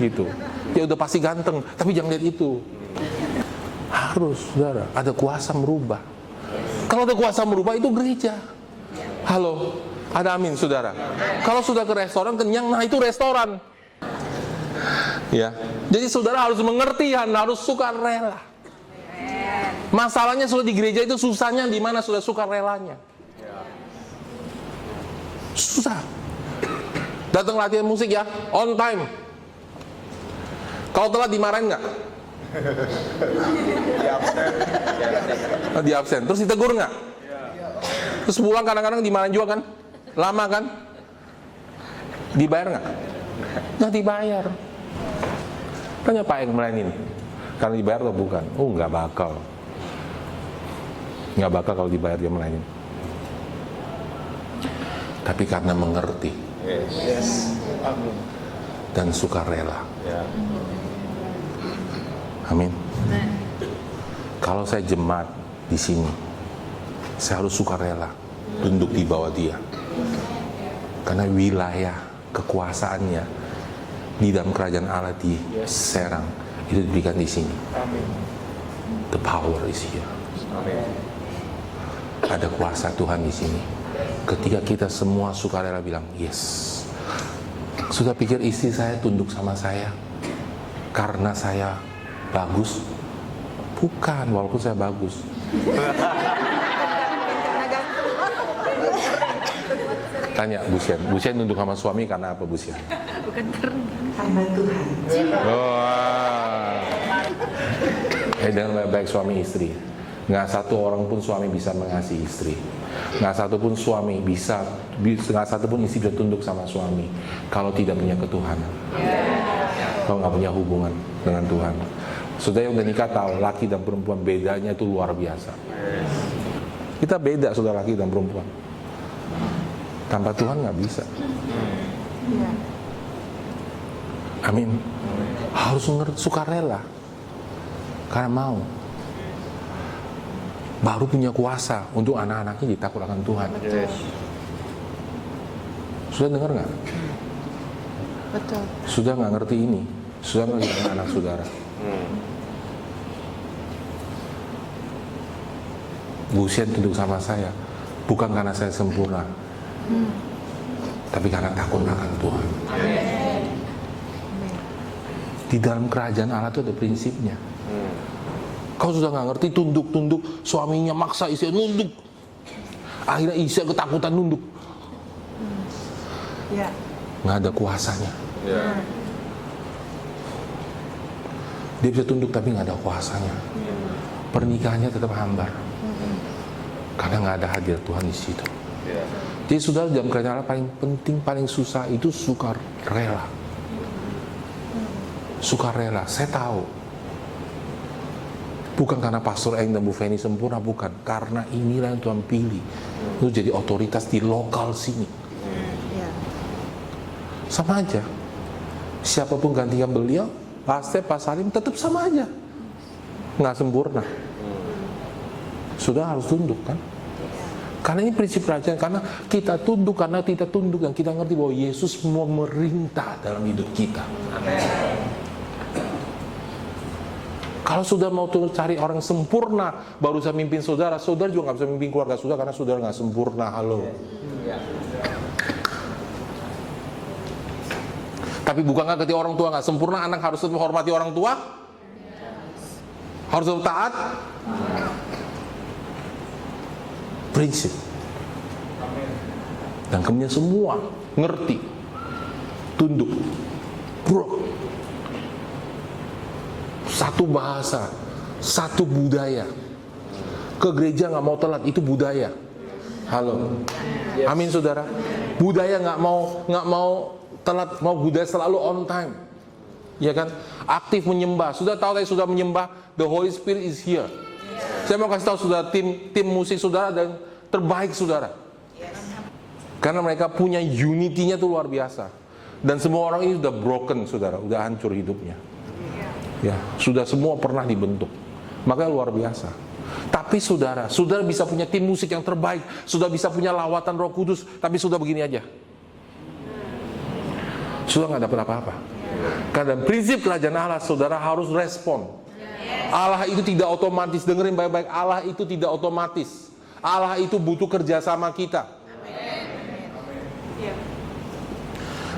Gitu. Ya udah pasti ganteng, tapi jangan lihat itu. Harus, saudara, ada kuasa merubah. Kalau ada kuasa merubah itu gereja. Halo, ada amin, saudara. Kalau sudah ke restoran kenyang, nah itu restoran. Ya, jadi saudara harus mengerti, harus sukarela. Masalahnya sudah di gereja itu susahnya di mana sudah sukarelanya. Susah. Datang latihan musik ya, on time. Kalau telat dimarahin nggak? Di absen. Terus ditegur nggak? Terus pulang kadang-kadang dimarahin juga kan? Lama kan? Dibayar nggak? Nggak dibayar. Tanya Pak yang melainin. Karena dibayar atau bukan? Oh, nggak bakal. Nggak bakal kalau dibayar dia melainin. Tapi karena mengerti dan sukarela. Amin. Kalau saya jemaat di sini, saya harus sukarela duduk di bawah dia. Karena wilayah kekuasaannya di dalam kerajaan Allah di Serang itu diberikan di sini. The power is here. Ada kuasa Tuhan di sini. Ketika kita semua sukarela bilang yes. Sudah pikir istri saya tunduk sama saya karena saya bagus? Bukan, walaupun saya bagus. Tanya Bu Sian tunduk sama suami karena apa Bu Sian? Bukan karena Tuhan. Dengan baik suami istri. Nggak satu orang pun suami bisa mengasihi istri. Nggak satu pun suami bisa, nggak satu pun istri bisa tunduk sama suami kalau tidak punya ketuhanan. Kalau nggak punya hubungan dengan Tuhan. Saudara yang udah nikah tahu, laki dan perempuan bedanya itu luar biasa. Kita beda saudara, laki dan perempuan. Tanpa Tuhan nggak bisa. Amin. Harus sukarela. Karena mau. Baru punya kuasa untuk anak-anaknya ditakut akan Tuhan. Sudah dengar nggak? Betul. Sudah nggak ngerti ini? Sudah nggak ngerti anak saudara? Bu Sian tunduk sama saya bukan karena saya sempurna, tapi karena takut akan Tuhan. Di dalam kerajaan Allah itu ada prinsipnya. Kau sudah nggak ngerti, tunduk, suaminya maksa istrinya nunduk. Akhirnya istri ketakutan nunduk. Nggak ada kuasanya. Dia bisa tunduk tapi nggak ada kuasanya. Pernikahannya tetap hambar. Karena nggak ada hadir Tuhan di situ. Jadi saudara, dalam kerajaan Allah paling penting, paling susah itu sukarela. Sukarela, saya tahu. Bukan karena Pastor Eng dan Bu Feni sempurna, bukan. Karena inilah yang Tuhan pilih untuk jadi otoritas di lokal sini. Sama aja. Siapapun gantikan beliau, Pastor, Pak Salim tetap sama aja. Nggak sempurna. Sudah harus tunduk kan? Karena ini prinsip kerajaan. Karena kita tunduk, karena kita tunduk, dan kita ngerti bahwa Yesus mau memerintah dalam hidup kita. Amin. Kalau saudara mau cari orang sempurna baru bisa mimpin saudara, saudara juga nggak bisa mimpin keluarga saudara karena saudara nggak sempurna. Halo. Tapi bukankah ketika orang tua nggak sempurna, anak harus tetap menghormati orang tua? Harus tetap taat? Prinsip. Dan kemudian semua ngerti, tunduk, bro. Satu bahasa, satu budaya. Ke gereja nggak mau telat, itu budaya. Halo, amin saudara. Budaya nggak mau telat, mau budaya selalu on time, ya kan? Aktif menyembah. Sudah tahu tadi sudah menyembah, the Holy Spirit is here. Saya mau kasih tahu saudara, tim musik saudara dan terbaik saudara. Karena mereka punya unity-nya tuh luar biasa. Dan semua orang ini sudah broken saudara, udah hancur hidupnya. Ya, sudah semua pernah dibentuk. Makanya luar biasa. Tapi saudara bisa punya tim musik yang terbaik, sudah bisa punya lawatan Roh Kudus, tapi sudah begini aja. Sudah nggak dapat apa-apa. Karena prinsip kerajaan Allah, saudara harus respon. Allah itu tidak otomatis, dengerin baik-baik, Allah itu tidak otomatis. Allah itu butuh kerjasama kita.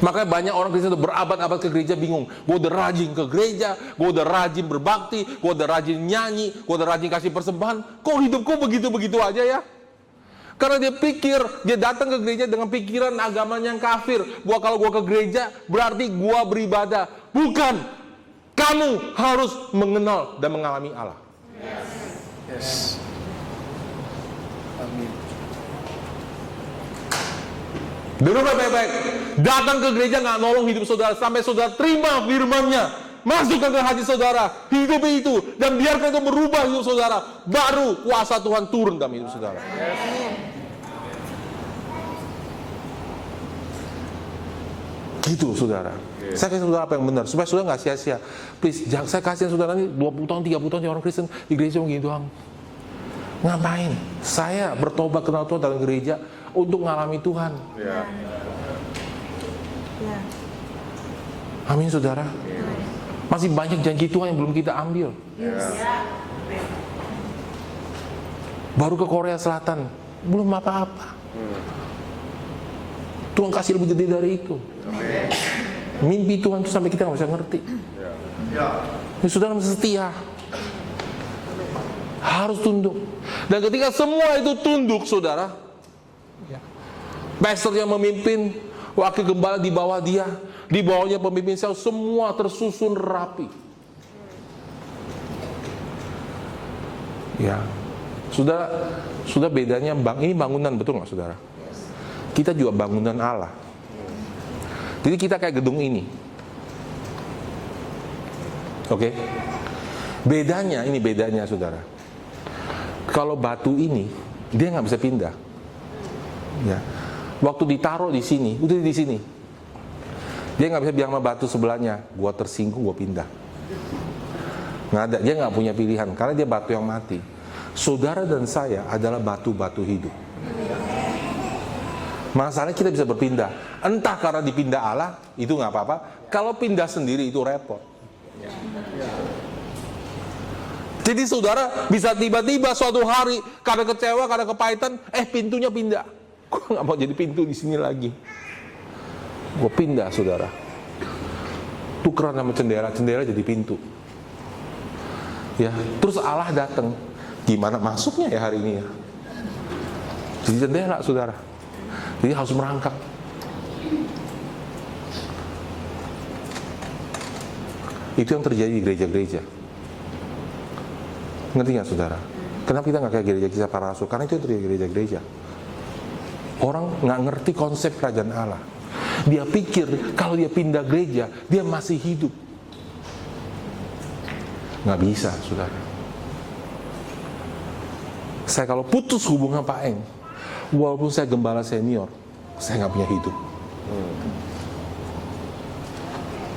Makanya banyak orang Kristen itu berabad-abad ke gereja bingung. Gue udah rajin ke gereja, gue udah rajin berbakti, gue udah rajin nyanyi, gue udah rajin kasih persembahan. Kok hidupku begitu-begitu aja ya? Karena dia pikir, dia datang ke gereja dengan pikiran agamanya yang kafir. Kalau gue ke gereja, berarti gue beribadah. Bukan. Kamu harus mengenal dan mengalami Allah. Yes. Amin. Dengar baik-baik. Datang ke gereja nggak nolong hidup saudara sampai saudara terima firman-Nya, masukkan ke hati saudara, hidup itu, dan biarkan itu merubah hidup saudara. Baru kuasa Tuhan turun dalam hidup saudara. Gitu saudara. Saya kasih saudara apa yang benar supaya saudara nggak sia-sia. Please, jangan saya kasih saudara ini 20 tahun, 30 tahun orang Kristen di gereja begini doang. Ngapain? Saya bertobat kenal Tuhan dalam gereja untuk mengalami Tuhan. Amin saudara. Masih banyak janji Tuhan yang belum kita ambil. Baru ke Korea Selatan, belum apa-apa. Tuhan kasih lebih gede dari itu. Mimpi Tuhan itu sampai kita nggak bisa ngerti. Ya, saudara mesti setia. Harus tunduk. Dan ketika semua itu tunduk, saudara, pastor yang memimpin, wakil gembala di bawah dia, di bawahnya pemimpin sel, semua tersusun rapi. Ya, sudah bedanya ini bangunan, betul nggak saudara? Kita juga bangunan Allah. Jadi kita kayak gedung ini, oke? Bedanya saudara. Kalau batu ini dia nggak bisa pindah. Ya. Waktu ditaruh di sini, udah di sini. Dia nggak bisa bilang sama batu sebelahnya, gua tersinggung, gua pindah. Nggak ada, dia nggak punya pilihan karena dia batu yang mati. Saudara dan saya adalah batu-batu hidup. Masalahnya kita bisa berpindah. Entah karena dipindah Allah, itu nggak apa-apa. Kalau pindah sendiri itu repot. Jadi saudara bisa tiba-tiba suatu hari karena kecewa, karena kepahitan, pintunya pindah. Gue nggak mau jadi pintu di sini lagi. Gue pindah saudara. Tukeran sama jendela jadi pintu. Ya, terus Allah datang. Gimana masuknya ya hari ini ya? Jadi jendela saudara. Jadi harus merangkak. Itu yang terjadi di gereja-gereja. Ngerti nggak saudara? Kenapa kita nggak kayak gereja kisah para rasul? Karena itu dari gereja-gereja. Orang nggak ngerti konsep kerajaan Allah. Dia pikir kalau dia pindah gereja, dia masih hidup. Nggak bisa, saudara. Saya kalau putus hubungan Pak Eng, walaupun saya gembala senior, saya nggak punya hidup.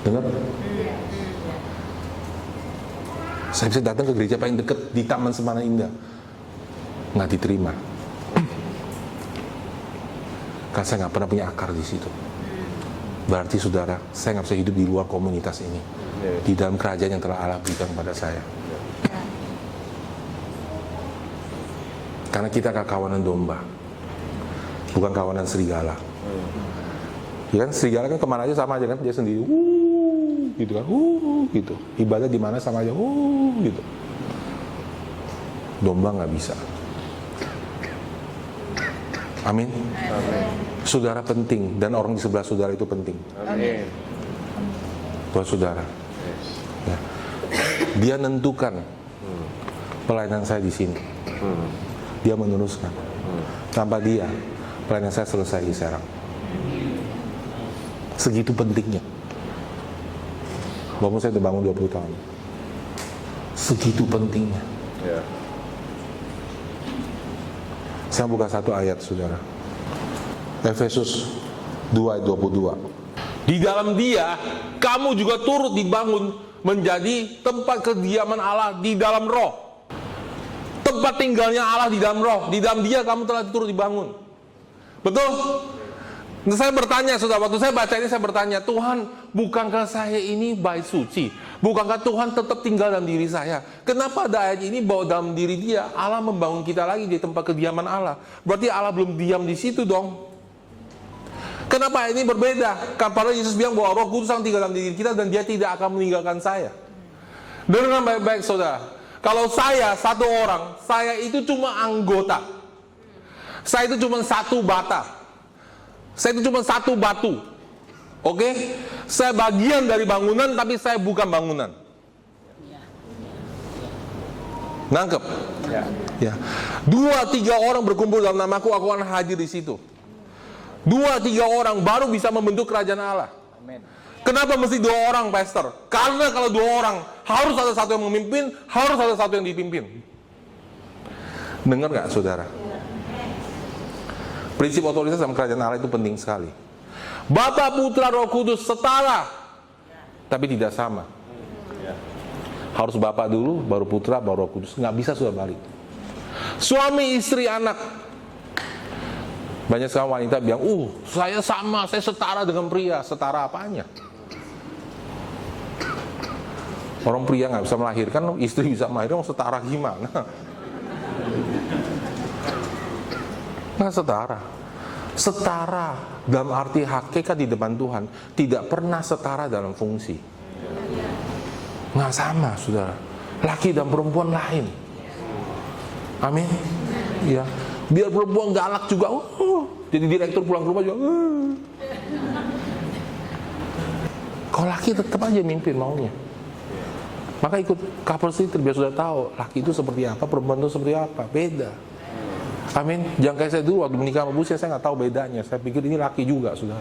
Dengar? Saya bisa datang ke gereja paling dekat di Taman Semana Indah, nggak diterima. Karena saya nggak pernah punya akar di situ. Berarti saudara, saya nggak bisa hidup di luar komunitas ini, di dalam kerajaan yang telah Allah berikan pada saya. Karena kita kawanan domba, bukan kawanan serigala. Ya kan, serigala kan kemana aja sama aja kan, dia sendiri, gitu kan, gitu. Ibadah di mana sama aja, gitu. Domba nggak bisa. Amin. Saudara penting, dan orang di sebelah saudara itu penting. Amin. Buat saudara. Ya. Dia nentukan pelayanan saya di sini. Dia meneruskan. Tanpa dia, pelayanan saya selesai di Serang. Segitu pentingnya. Walaupun saya terbangun 20 tahun. Segitu pentingnya. Ya. Saya buka satu ayat, saudara. Efesus 2 ayat 22. Di dalam dia, kamu juga turut dibangun menjadi tempat kediaman Allah di dalam roh. Tempat tinggalnya Allah di dalam roh. Di dalam dia kamu telah turut dibangun. Betul? Nah, saya bertanya, saudara, waktu saya baca ini saya bertanya, Tuhan, bukankah saya ini bait suci? Bukankah Tuhan tetap tinggal dalam diri saya? Kenapa ada ayat ini bahwa dalam diri dia Allah membangun kita lagi di tempat kediaman Allah? Berarti Allah belum diam di situ dong. Kenapa ayat ini berbeda? Karena Yesus bilang bahwa Roh Kudus yang tinggal dalam diri kita dan dia tidak akan meninggalkan saya. Dengar baik-baik, saudara. Kalau saya satu orang, saya itu cuma anggota. Saya itu cuma satu bata. Saya itu cuma satu batu. Oke? Saya bagian dari bangunan, tapi saya bukan bangunan. Nangkep? Ya. 2-3 orang berkumpul dalam namaku, aku akan hadir di situ. 2-3 orang baru bisa membentuk kerajaan Allah. Amin. Kenapa mesti 2 orang, pastor? Karena kalau 2 orang, harus ada satu yang memimpin, harus ada satu yang dipimpin. Dengar nggak, saudara? Prinsip otoritas dalam kerajaan Allah itu penting sekali. Bapa, Putra, Roh Kudus setara, tapi tidak sama. Harus Bapa dulu, baru Putra, baru Roh Kudus. Nggak bisa sudah balik. Suami, istri, anak. Banyak sekali wanita bilang, saya sama, saya setara dengan pria. Setara apanya? Orang pria nggak bisa melahirkan, istri bisa melahirkan, setara gimana? Nggak setara. Setara dalam arti hakikat di depan Tuhan, tidak pernah setara dalam fungsi. Nggak sama, saudara. Laki dan perempuan lain. Amin. Ya. Biar perempuan galak juga, jadi direktur pulang ke rumah juga. Kalau laki tetap aja mimpin maunya. Maka ikut couple center biar sudah tahu laki itu seperti apa, perempuan itu seperti apa, beda. Amin. Jangan kayak saya dulu waktu menikah sama Bu, saya nggak tahu bedanya. Saya pikir ini laki juga, sudah.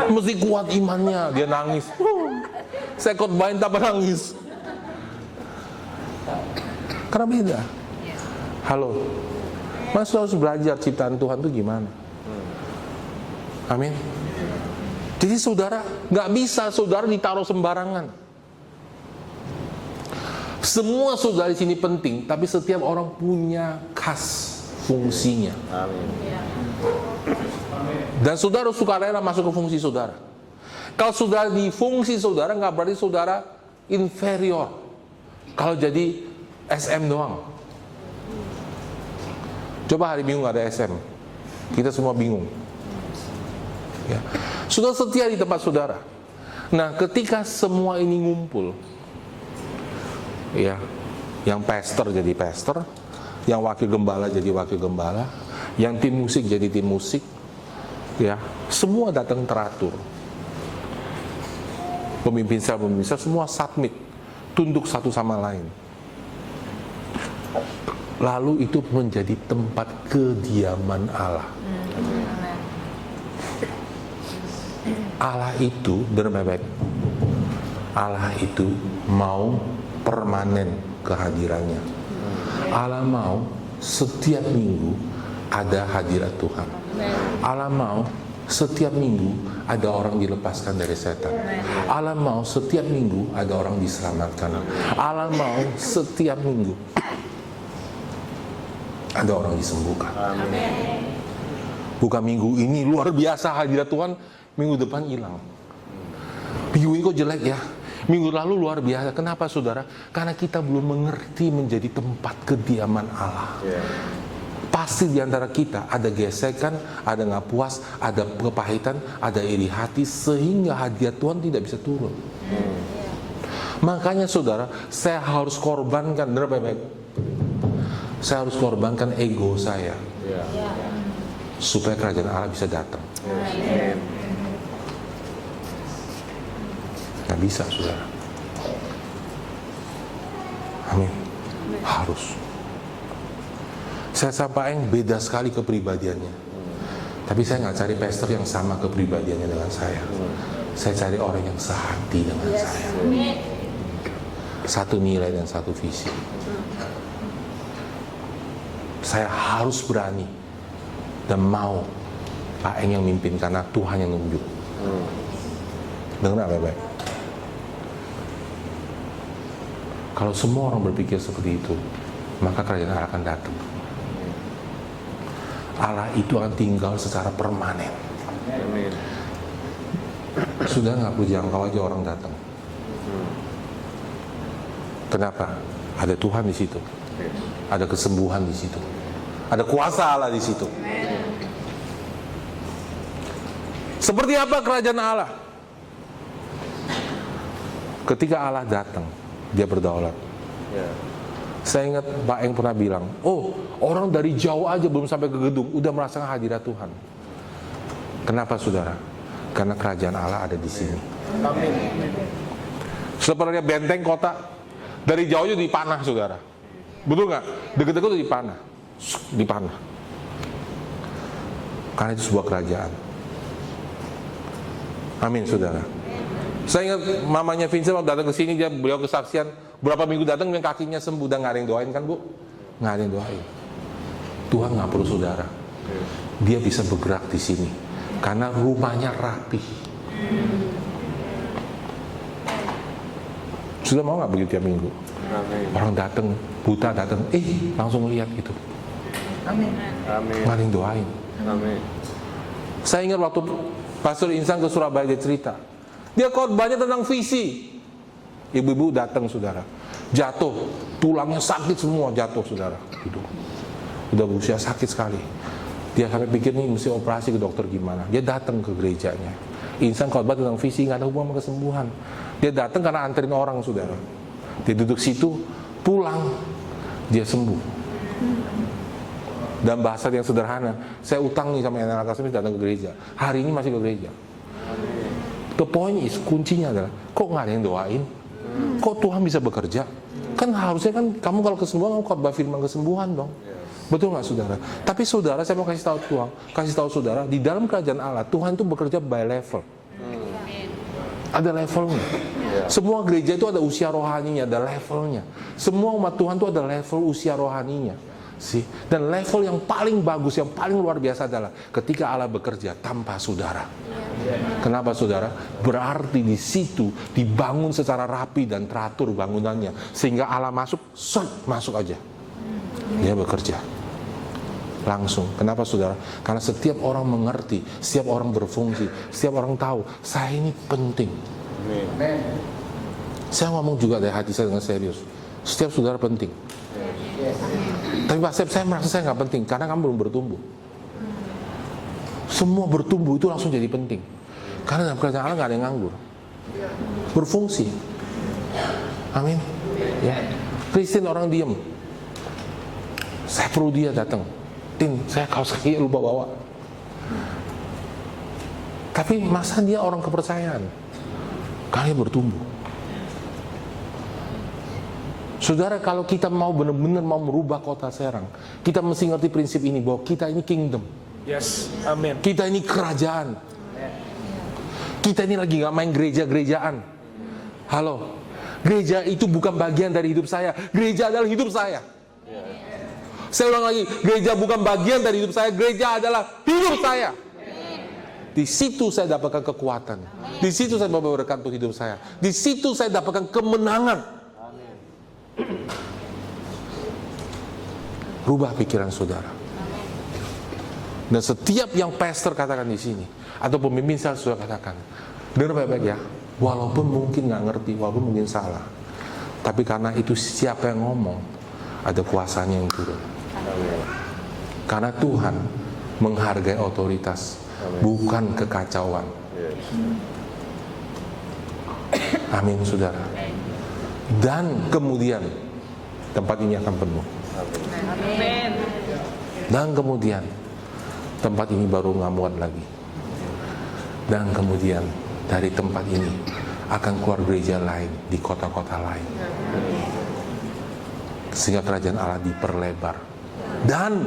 Mesti kuat imannya, dia nangis. Saya khotbahin tanpa nangis. Karena beda. Halo. Mas harus belajar ciptaan Tuhan itu gimana. Amin. Jadi saudara, nggak bisa saudara ditaruh sembarangan. Semua saudara di sini penting, tapi setiap orang punya khas fungsinya. Amin. Dan saudara sukarela masuk ke fungsi saudara. Kalau saudara di fungsi saudara, nggak berarti saudara inferior. Kalau jadi SM doang. Coba hari Minggu nggak ada SM, kita semua bingung. Ya. Saudara setia di tempat saudara. Nah, ketika semua ini ngumpul, ya, yang pastor jadi pastor, yang wakil gembala jadi wakil gembala, yang tim musik jadi tim musik, ya, semua datang teratur. Pemimpin sel semua submit, tunduk satu sama lain. lalu itu menjadi tempat kediaman Allah. Allah itu, benar-benar, Allah itu mau permanen kehadirannya. Allah mau setiap minggu ada hadirat Tuhan. Allah mau setiap minggu ada orang dilepaskan dari setan. Allah mau setiap minggu ada orang diselamatkan. Allah mau setiap minggu ada orang disembuhkan. Bukan minggu ini luar biasa hadirat Tuhan, minggu depan hilang. Minggu ini kok jelek ya? Minggu lalu luar biasa. Kenapa saudara? Karena kita belum mengerti menjadi tempat kediaman Allah. Pasti di antara kita ada gesekan, ada nggak puas, ada kepahitan, ada iri hati, sehingga hadirat Tuhan tidak bisa turun. Makanya saudara, saya harus korbankan, baik-baik. Saya harus korbankan ego saya, supaya kerajaan Allah bisa datang. Nggak bisa saudara. Amin. Harus. Saya sampaikan beda sekali kepribadiannya. Tapi saya nggak cari pastor yang sama kepribadiannya dengan saya. Saya cari orang yang sehati dengan saya. Satu nilai dan satu visi. Saya harus berani dan mau Pak Eng yang mimpin, karena Tuhan yang nunjuk. Dengar baik-baik. Kalau semua orang berpikir seperti itu, maka kerajaan Allah akan datang. Allah itu akan tinggal secara permanen. Sudah nggak perlu jangkau aja orang datang. Kenapa? Ada Tuhan di situ, ada kesembuhan di situ, ada kuasa Allah di situ. Seperti apa kerajaan Allah? Ketika Allah datang, Dia berdaulat. Saya ingat Pak Eng pernah bilang, orang dari jauh aja belum sampai ke gedung udah merasakan hadirat Tuhan. Kenapa saudara? Karena kerajaan Allah ada di sini. Seperti benteng kota, dari jauh aja dipanah saudara. Betul nggak? Deket-deket tuh dipanah. Karena itu sebuah kerajaan. Amin saudara. Saya ingat mamanya Vincent waktu datang ke sini, beliau kesaksian berapa minggu datang yang kakinya sembuh, dan nggak ada yang doain kan Bu? Nggak ada yang doain. Tuhan nggak perlu saudara. Dia bisa bergerak di sini karena rumahnya rapi. Sudah mau nggak begitu tiap minggu? Orang datang, buta datang, langsung lihat gitu. Amin. Nggak ada yang doain. Saya ingat waktu Pastor Insan ke Surabaya, dia cerita, dia khotbahnya tentang visi. Ibu-ibu datang saudara, jatuh, tulangnya sakit semua, jatuh saudara, gitu. Udah berusia sakit sekali. Dia sampai pikir nih mesti operasi ke dokter gimana. Dia datang ke gerejanya. Insan khotbah tentang visi, nggak ada hubungan sama kesembuhan. Dia datang karena anterin orang saudara. Dia duduk situ, pulang, dia sembuh. Dan bahasa yang sederhana, saya utang nih sama anak kasih datang ke gereja. Hari ini masih ke gereja. The point is, kuncinya adalah, kok nggak ada yang doain? Kok Tuhan bisa bekerja? Kan harusnya kan kamu kalau kesembuhan, kamu khotbah firman kesembuhan dong. Betul nggak saudara? Tapi saudara, saya mau kasih tahu saudara, di dalam kerajaan Allah, Tuhan itu bekerja by level. Ada levelnya. Semua gereja itu ada usia rohaninya, ada levelnya. Semua umat Tuhan itu ada level usia rohaninya. Dan level yang paling bagus, yang paling luar biasa adalah ketika Allah bekerja tanpa saudara. Kenapa saudara? Berarti di situ dibangun secara rapi dan teratur bangunannya, sehingga Allah masuk aja. Dia bekerja langsung. Kenapa saudara? Karena setiap orang mengerti, setiap orang berfungsi, setiap orang tahu saya ini penting. Saya ngomong juga dari hati saya dengan serius. Setiap saudara penting. Tapi Pak Sep, saya merasa saya nggak penting karena kamu belum bertumbuh. Semua bertumbuh itu langsung jadi penting. Karena dalam kerajaan Allah nggak ada yang nganggur. Berfungsi. Amin. Ya. Kristen orang diem. Saya perlu dia datang. Tin, saya kaos kaki lupa bawa. Tapi masa dia orang kepercayaan? Karena dia bertumbuh. Saudara, kalau kita mau benar-benar mau merubah kota Serang, kita mesti ngerti prinsip ini, bahwa kita ini kingdom. Yes. Amin. Kita ini kerajaan. Kita ini lagi gak main gereja-gerejaan. Halo, gereja itu bukan bagian dari hidup saya. Gereja adalah hidup saya. Saya ulang lagi, gereja bukan bagian dari hidup saya. Gereja adalah hidup saya. Di situ saya dapatkan kekuatan. Di situ saya berkat untuk hidup saya. Di situ saya dapatkan kemenangan. Rubah pikiran saudara. Dan setiap yang pastor katakan di sini, atau pemimpin saya sudah katakan, dengar baik-baik ya, walaupun mungkin nggak ngerti, walaupun mungkin salah, tapi karena itu siapa yang ngomong, ada kuasanya yang turun. Karena Tuhan menghargai otoritas, bukan kekacauan. Amin, saudara. Dan kemudian tempat ini akan penuh. Amin. Dan kemudian tempat ini baru nggak muat lagi. Dan kemudian dari tempat ini akan keluar gereja lain di kota-kota lain, sehingga kerajaan Allah diperlebar. Dan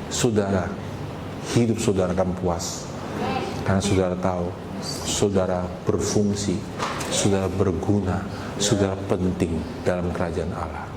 saudara, hidup saudara akan puas, karena saudara tahu saudara berfungsi, saudara berguna, saudara penting dalam kerajaan Allah.